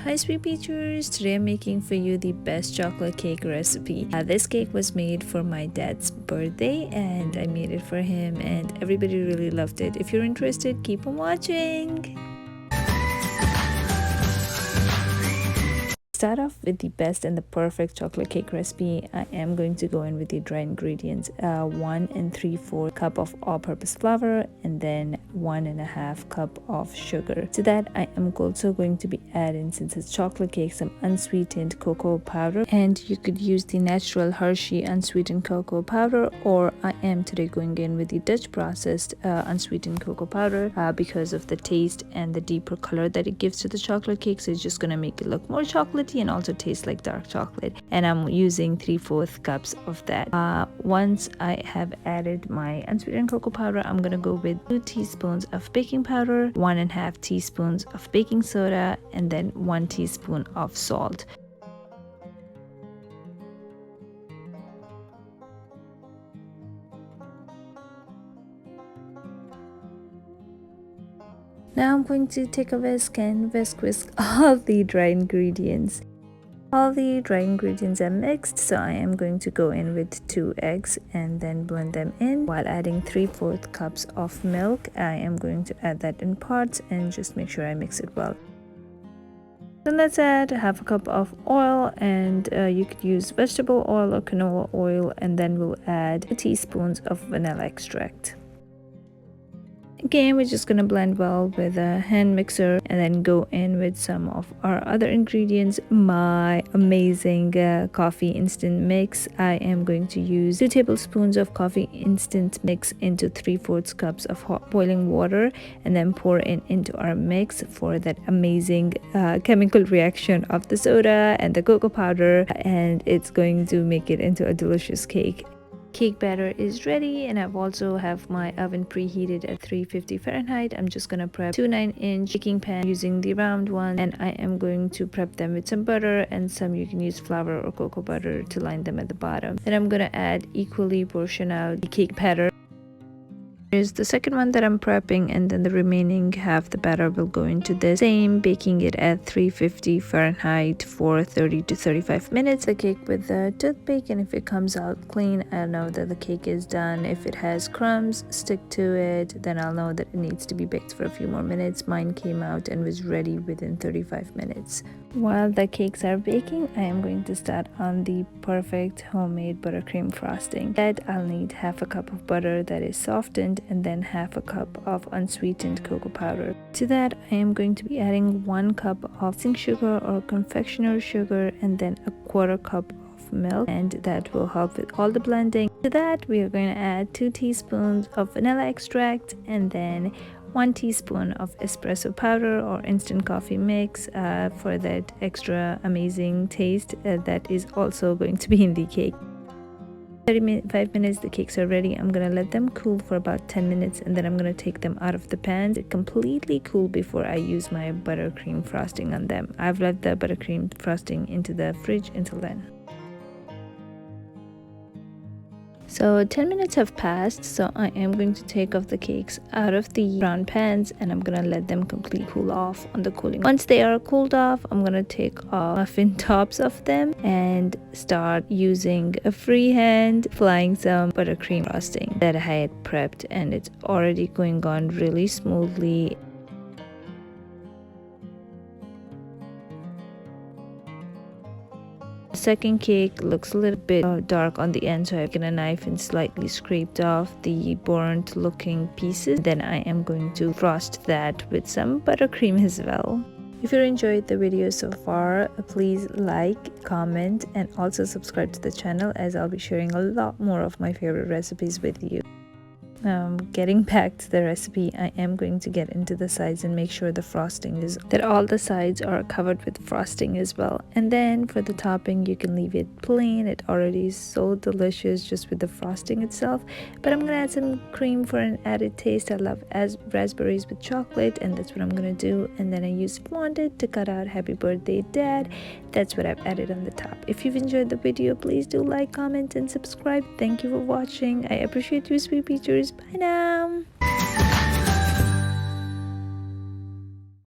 Hi Sweet Peachers! Today I'm making for you the best chocolate cake recipe. This cake was made for my dad's birthday and I made it for him and everybody really loved it. If you're interested, keep on watching! Start off with the best and the perfect chocolate cake recipe. I am going to go in with the dry ingredients, 1 3/4 cup of all-purpose flour and then 1.5 cup of sugar. To that I am also going to be adding, since it's chocolate cake, some unsweetened cocoa powder, and you could use the natural Hershey unsweetened cocoa powder, or I am today going in with the Dutch processed unsweetened cocoa powder because of the taste and the deeper color that it gives to the chocolate cake. So it's just gonna make it look more chocolatey and also taste like dark chocolate, and I'm using 3/4 cups of that. Once I have added my unsweetened cocoa powder, I'm gonna go with 2 teaspoons of baking powder, 1.5 teaspoons of baking soda, and then 1 teaspoon of salt. Now I'm going to take a whisk and whisk all the dry ingredients. All the dry ingredients are mixed, so I am going to go in with 2 eggs and then blend them in while adding 3/4 cups of milk. I am going to add that in parts and just make sure I mix it well. Then let's add 1/2 cup of oil, and you could use vegetable oil or canola oil, and then we'll add 2 teaspoons of vanilla extract. Again, we're just gonna blend well with a hand mixer and then go in with some of our other ingredients. My amazing coffee instant mix. I am going to use 2 tablespoons of coffee instant mix into 3/4 cups of hot boiling water, and then pour it into our mix for that amazing chemical reaction of the soda and the cocoa powder, and it's going to make it into a delicious cake. Cake batter is ready, and I've also have my oven preheated at 350 Fahrenheit. I'm just gonna prep 2 9-inch baking pan using the round one, and I am going to prep them with some butter, and some you can use flour or cocoa butter to line them at the bottom. Then I'm gonna add equally portion out the cake batter. Here's the second one that I'm prepping, and then the remaining half the batter will go into the same, baking it at 350 Fahrenheit for 30 to 35 minutes. The cake with the toothpick, and if it comes out clean, I'll know that the cake is done. If it has crumbs stick to it, then I'll know that it needs to be baked for a few more minutes. Mine came out and was ready within 35 minutes. While the cakes are baking, I am going to start on the perfect homemade buttercream frosting. That I'll need 1/2 cup of butter that is softened, and then 1/2 cup of unsweetened cocoa powder. To that I am going to be adding 1 cup of icing sugar or confectioner's sugar, and then 1/4 cup of milk, and that will help with all the blending. To that we are going to add 2 teaspoons of vanilla extract, and then 1 teaspoon of espresso powder or instant coffee mix for that extra amazing taste that is also going to be in the cake. 35 minutes, the cakes are ready. I'm gonna let them cool for about 10 minutes, and then I'm gonna take them out of the pan completely cool before I use my buttercream frosting on them. I've left the buttercream frosting into the fridge until then. So 10 minutes have passed, so I am going to take off the cakes out of the round pans, and I'm gonna let them completely cool off on the cooling. Once they are cooled off, I'm gonna take off muffin tops of them and start using a free hand applying some buttercream frosting that I had prepped, and it's already going on really smoothly. The second cake looks a little bit dark on the end, so I've taken a knife and slightly scraped off the burnt looking pieces. Then I am going to frost that with some buttercream as well. If you enjoyed the video so far, please like, comment, and also subscribe to the channel, as I'll be sharing a lot more of my favorite recipes with you. Getting back to the recipe, I am going to get into the sides and make sure the frosting is that all the sides are covered with frosting as well. And then for the topping, you can leave it plain. It already is so delicious just with the frosting itself, but I'm gonna add some cream for an added taste. I love raspberries with chocolate, and that's what I'm gonna do. And then I use fondant to cut out happy birthday dad. That's what I've added on the top. If you've enjoyed the video, please do like, comment, and subscribe. Thank you for watching. I appreciate you, Sweet Peachers. Bye now.